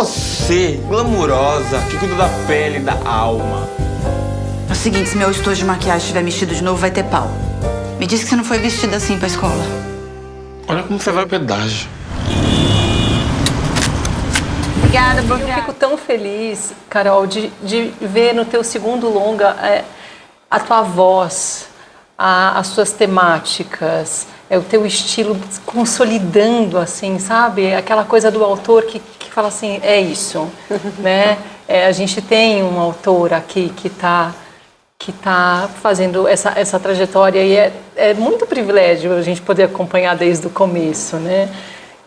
você, glamurosa, que cuida da pele e da alma. É o seguinte, se meu estojo de maquiagem estiver mexido de novo, vai ter pau. Me disse que você não foi vestida assim pra escola. Olha como você vai ao pedágio. Obrigada, Eu fico tão feliz, Carol, de ver no teu segundo longa a tua voz, as tuas temáticas, o teu estilo consolidando, assim, sabe? Aquela coisa do autor que fala assim, é isso, né? A gente tem um autor aqui que tá fazendo essa trajetória e é muito privilégio a gente poder acompanhar desde o começo, né?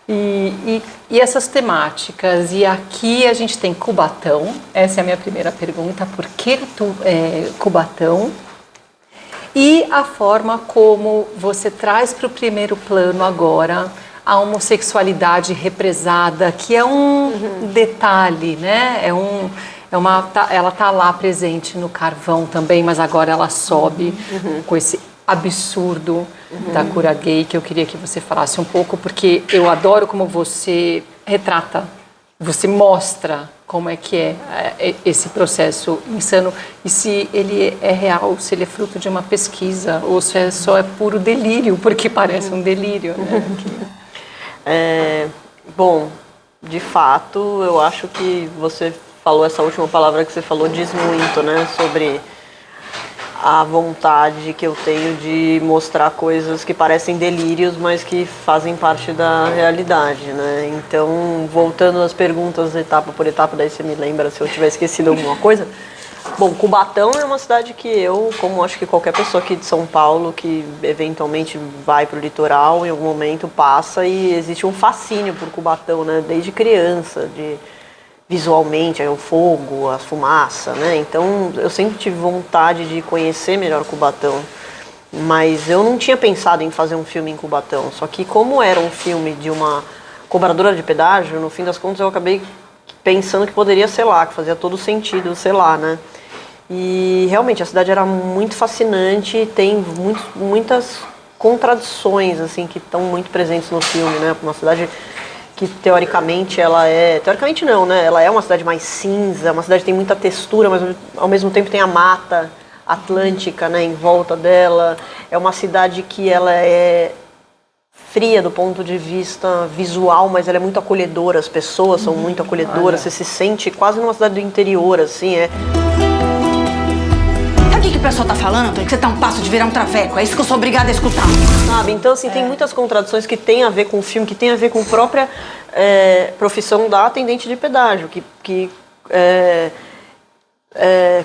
E essas temáticas, e aqui a gente tem Cubatão, essa é a minha primeira pergunta, por que Cubatão? E a forma como você traz para o primeiro plano agora a homossexualidade represada, que é um detalhe, né? Ela está lá presente no Carvão também, mas agora ela sobe com esse absurdo da cura gay, que eu queria que você falasse um pouco, porque eu adoro como você retrata, você mostra como é que é esse processo insano e se ele é real, se ele é fruto de uma pesquisa ou se só é puro delírio, porque parece um delírio, né? Bom, de fato, eu acho que você falou, essa última palavra que você falou diz muito, né, sobre a vontade que eu tenho de mostrar coisas que parecem delírios, mas que fazem parte da realidade, né? Então, voltando às perguntas etapa por etapa, daí você me lembra se eu tiver esquecido alguma coisa. Bom, Cubatão é uma cidade que eu, como acho que qualquer pessoa aqui de São Paulo que eventualmente vai para o litoral, em algum momento passa, e existe um fascínio por Cubatão, né? Desde criança, visualmente, o fogo, a fumaça, né? Então, eu sempre tive vontade de conhecer melhor Cubatão, mas eu não tinha pensado em fazer um filme em Cubatão. Só que como era um filme de uma cobradora de pedágio, no fim das contas eu acabei pensando que poderia ser lá, que fazia todo sentido ser lá, né? E realmente a cidade era muito fascinante, tem muitas contradições assim que estão muito presentes no filme, né? Uma cidade que teoricamente ela é... Teoricamente não, né? Ela é uma cidade mais cinza, uma cidade que tem muita textura, mas ao mesmo tempo tem a mata atlântica, né, em volta dela. É uma cidade que ela é fria do ponto de vista visual, mas ela é muito acolhedora, as pessoas são muito acolhedoras, você se sente quase numa cidade do interior, assim, Sabe o que o pessoal tá falando, Antônio? Que você tá um passo de virar um traveco. É isso que eu sou obrigada a escutar. Sabe? Então, assim, tem muitas contradições que tem a ver com o filme, que tem a ver com a própria profissão da atendente de pedágio, que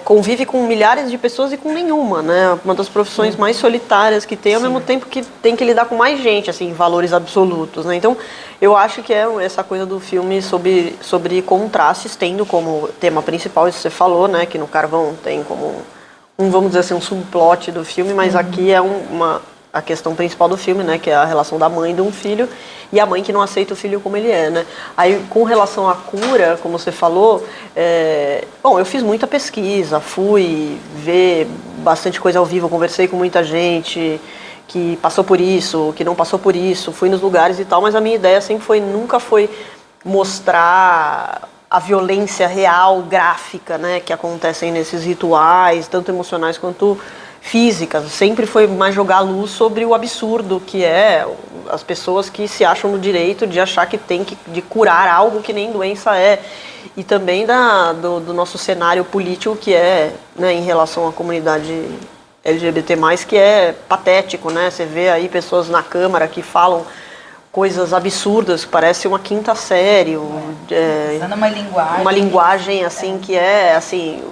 convive com milhares de pessoas e com nenhuma, né? Uma das profissões mais solitárias que tem, ao mesmo tempo que tem que lidar com mais gente, assim, em valores absolutos, né? Então, eu acho que é essa coisa do filme sobre contrastes, tendo como tema principal, isso que você falou, né? Que no Carvão tem como vamos dizer assim, um subplot do filme, mas aqui é a questão principal do filme, né, que é a relação da mãe de um filho e a mãe que não aceita o filho como ele é, né. Aí, com relação à cura, como você falou, bom, eu fiz muita pesquisa, fui ver bastante coisa ao vivo, conversei com muita gente que passou por isso, que não passou por isso, fui nos lugares e tal, mas a minha ideia sempre nunca foi mostrar a violência real, gráfica, né, que acontecem nesses rituais, tanto emocionais quanto físicas. Sempre foi mais jogar a luz sobre o absurdo que é as pessoas que se acham no direito de achar que tem de curar algo que nem doença é. E também do nosso cenário político que é, né, em relação à comunidade LGBT+, que é patético, né? Você vê aí pessoas na Câmara que falam coisas absurdas, que parece uma quinta série, Usando uma linguagem assim que é assim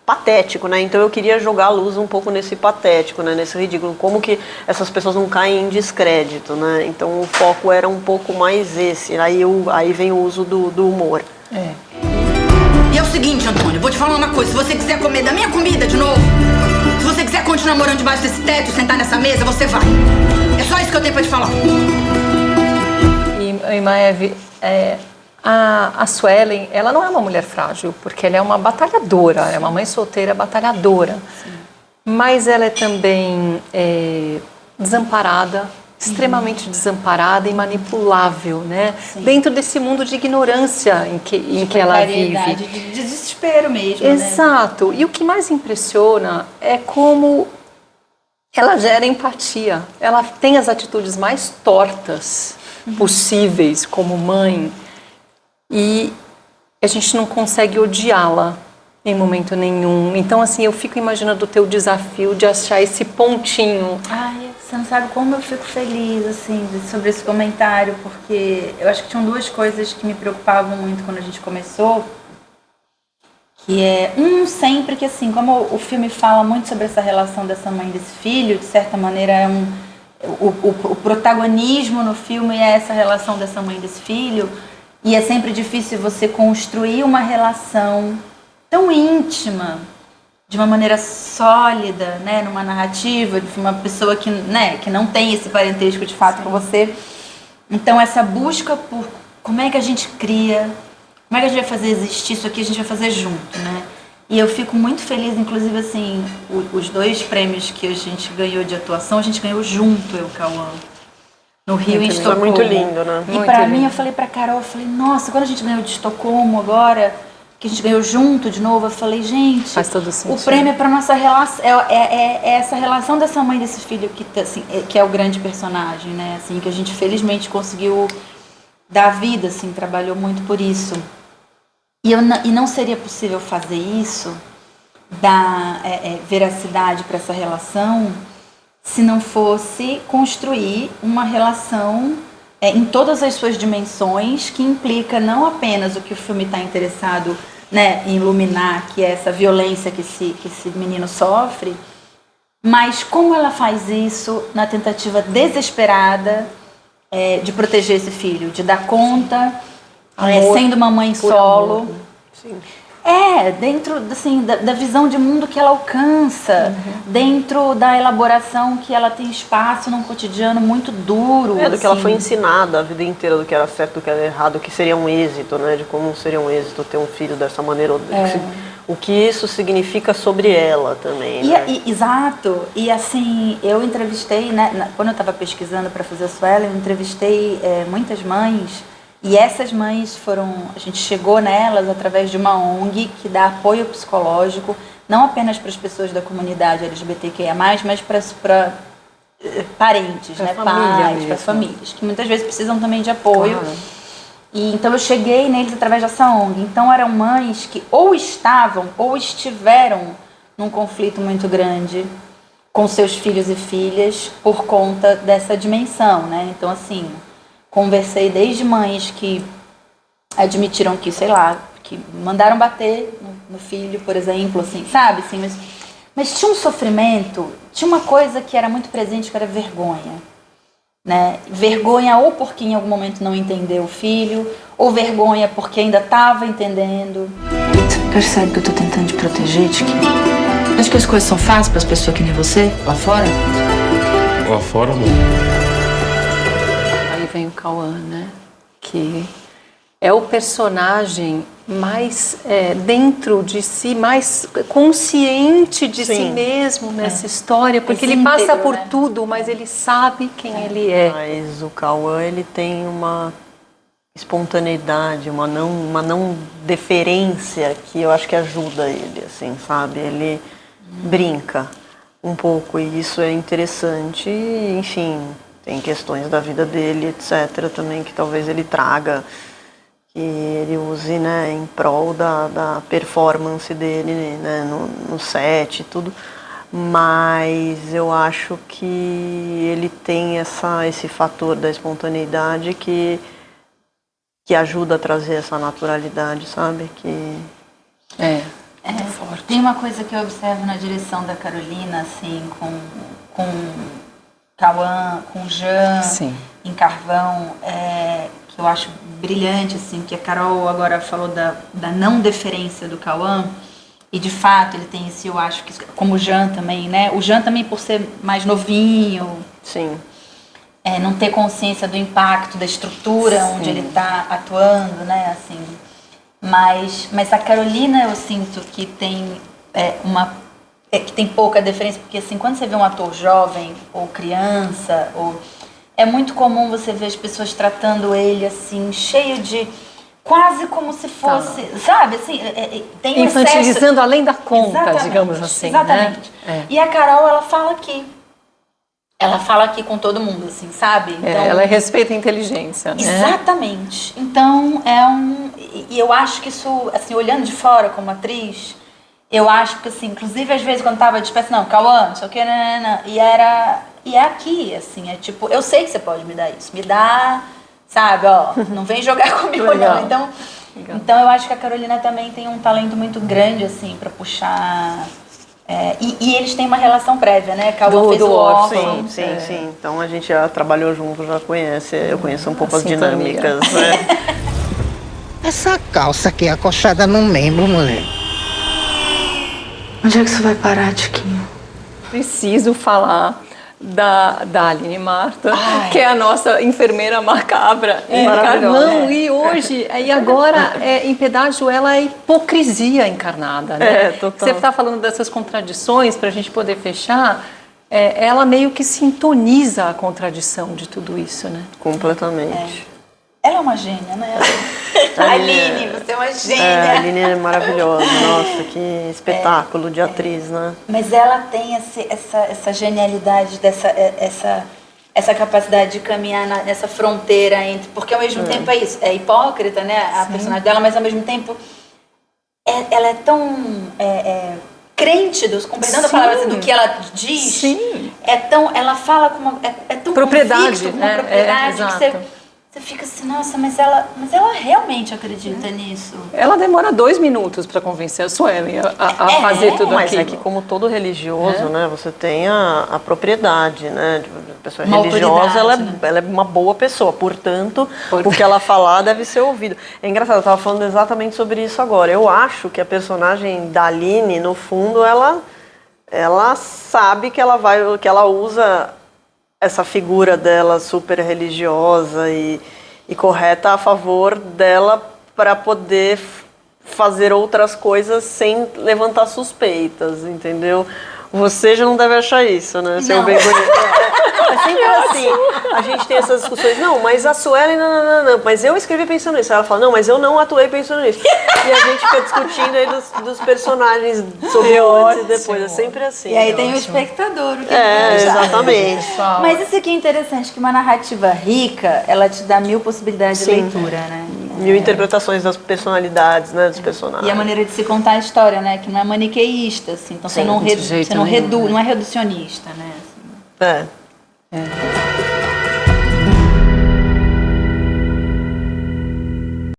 patético, né? Então eu queria jogar a luz um pouco nesse patético, né? Nesse ridículo, como que essas pessoas não caem em descrédito, né? Então o foco era um pouco mais esse, aí vem o uso do humor. E é o seguinte, Antônio, vou te falar uma coisa, se você quiser comer da minha comida de novo, se você quiser continuar morando debaixo desse teto, sentar nessa mesa, você vai. É só isso que eu tenho pra te falar. E Maeve, a Suelen, ela não é uma mulher frágil, porque ela é uma batalhadora, é uma mãe solteira batalhadora. Sim. Mas ela é também desamparada, extremamente desamparada e manipulável, né? Dentro desse mundo de ignorância em que ela vive. De desespero mesmo, Exato. E o que mais impressiona é como ela gera empatia. Ela tem as atitudes mais tortas possíveis como mãe e a gente não consegue odiá-la em momento nenhum. Então, assim, eu fico imaginando o teu desafio de achar esse pontinho. Ai, você não sabe como eu fico feliz, assim, sobre esse comentário, porque eu acho que tinham duas coisas que me preocupavam muito quando a gente começou, que é, sempre que, assim, como o filme fala muito sobre essa relação dessa mãe e desse filho, de certa maneira o protagonismo no filme é essa relação dessa mãe e desse filho, e é sempre difícil você construir uma relação tão íntima, de uma maneira sólida, né, numa narrativa, de uma pessoa que, né, que não tem esse parentesco de fato com você. Então essa busca por como é que a gente cria, como é que a gente vai fazer existir isso aqui, a gente vai fazer junto, né? E eu fico muito feliz, inclusive, assim, os 2 prêmios que a gente ganhou de atuação, a gente ganhou junto, eu e o Cauã, no Rio e em Estocolmo. Foi muito lindo, né? E pra mim, eu falei pra Carol, eu falei, nossa, quando a gente ganhou de Estocolmo agora, que a gente ganhou junto de novo, eu falei, gente, Faz todo sentido. o prêmio é pra nossa relação, é essa relação dessa mãe e desse filho que, assim, que é o grande personagem, né, assim, que a gente felizmente conseguiu dar vida, assim, trabalhou muito por isso. E não seria possível fazer isso, dar veracidade para essa relação, se não fosse construir uma relação em todas as suas dimensões, que implica não apenas o que o filme está interessado, né, em iluminar, que é essa violência que esse menino sofre, mas como ela faz isso na tentativa desesperada de proteger esse filho, de dar conta, sendo uma mãe solo. Amor. Sim. Dentro, assim, da visão de mundo que ela alcança, dentro da elaboração que ela tem espaço num cotidiano muito duro. Do assim. que ela foi ensinada a vida inteira, do que era certo, do que era errado, o que seria um êxito, né? De como seria um êxito ter um filho dessa maneira. O que isso significa sobre ela também, né? Exato. E assim, eu entrevistei, né, quando eu estava pesquisando para fazer a Suelen, eu entrevistei muitas mães. E essas mães a gente chegou nelas através de uma ONG que dá apoio psicológico, não apenas para as pessoas da comunidade LGBTQIA+, mas para parentes, né, pais, para famílias, que muitas vezes precisam também de apoio. Claro. E então eu cheguei neles através dessa ONG. Então eram mães que ou estavam ou estiveram num conflito muito grande com seus filhos e filhas por conta dessa dimensão, né? Então assim, conversei desde mães que admitiram que, sei lá, que mandaram bater no filho, por exemplo, assim, sabe? Assim, mas tinha um sofrimento, tinha uma coisa que era muito presente, que era vergonha, né? Vergonha ou porque em algum momento não entendeu o filho, ou vergonha porque ainda estava entendendo. Você percebe que eu tô tentando te proteger, Tiki? Acho que as coisas são fáceis para as pessoas que nem você, lá fora? Lá fora, amor. Vem o Cauã, né? Que é o personagem mais dentro de si, mais consciente de si mesmo nessa história, porque ele passa por tudo, mas ele sabe quem ele é. Mas o Cauã, ele tem uma espontaneidade, uma não deferência que eu acho que ajuda ele, assim, sabe? Ele brinca um pouco e isso é interessante, enfim. Tem questões da vida dele, etc., também, que talvez ele traga, que ele use, né, em prol da performance dele, né, no set e tudo. Mas eu acho que ele tem esse fator da espontaneidade que ajuda a trazer essa naturalidade, sabe? Forte. Tem uma coisa que eu observo na direção da Carolina, assim, com Cauã, com Jean, em Carvão, que eu acho brilhante, assim, que a Carol agora falou da não deferência do Cauã, e de fato ele tem esse, eu acho que, como o Jean também, né? O Jean também por ser mais novinho, sim, não ter consciência do impacto, da estrutura onde ele está atuando, né? Assim, mas a Carolina eu sinto que tem que tem pouca deferência, porque assim, quando você vê um ator jovem ou criança, é muito comum você ver as pessoas tratando ele assim, cheio de... Quase como se fosse, sabe, assim, tem um Infantilizando excesso. além da conta, Exatamente, digamos assim, exatamente. né? E a Carol, ela fala aqui. Ela fala aqui com todo mundo, assim, sabe? Então, Ela respeita a inteligência, né? exatamente. Então, e eu acho que isso, assim, olhando de fora como atriz, eu acho que, assim, inclusive, às vezes, quando tava de espécie, não, Cauã, não sei o que, e é aqui, assim, é tipo, eu sei que você pode me dar isso, me dá... Sabe, ó, não vem jogar comigo Legal. não. Então eu acho que a Carolina também tem um talento muito grande, assim, pra puxar. E eles têm uma relação prévia, né? Cauã fez o órfão. Sim. Então a gente já trabalhou junto, já conhece. Eu conheço um pouco as Sintonia. dinâmicas, né? Essa calça aqui é acochada no membro, mulher. Onde é que isso vai parar, Tiquinho? Preciso falar da Aline Marta, que é a nossa enfermeira macabra em Carvão. E hoje, e agora, em Pedágio, ela é hipocrisia encarnada, né? Total. Você está falando dessas contradições, para a gente poder fechar, ela meio que sintoniza a contradição de tudo isso, né? Completamente. Ela é uma gênia, né? Aline, você é uma A gênia. Aline é maravilhosa. Nossa, que espetáculo de atriz, né? Mas ela tem essa genialidade, essa capacidade de caminhar nessa fronteira entre... Porque ao mesmo tempo é isso, é hipócrita, né? A personagem dela, mas ao mesmo tempo ela é tão... crente com perdão da palavra, assim, do que ela diz. Sim. Ela fala com uma... É tão Propriedade, convicto, com uma né? propriedade que Exato. você fica assim, nossa, mas ela realmente acredita nisso. Ela demora 2 minutos para convencer a Suelen a fazer tudo Mas aquilo. é que como todo religioso, né, você tem a propriedade, né? A pessoa Uma religiosa, autoridade, ela é uma boa pessoa, portanto, o que ela falar deve ser ouvido. É engraçado, eu estava falando exatamente sobre isso agora. Eu acho que a personagem da Aline, no fundo, ela sabe que ela usa essa figura dela super religiosa e correta a favor dela para poder fazer outras coisas sem levantar suspeitas, entendeu? Você já não deve achar isso, né? Seu bem bonito. É sempre assim. A gente tem essas discussões. Não, mas a Suelen, não. Mas eu escrevi pensando nisso. Ela fala, não, mas eu não atuei pensando nisso. E a gente fica discutindo aí dos personagens sobre o antes e depois. É sempre assim. E aí tem o espectador, o que Exatamente. Mas isso aqui é interessante, que uma narrativa rica, ela te dá 1000 possibilidades de leitura, né? 1000 interpretações das personalidades, né, dos personagens. E a maneira de se contar a história, né? Que não é maniqueísta, assim. Então você não, de jeito você não nenhum, não é reducionista, né? Assim. É.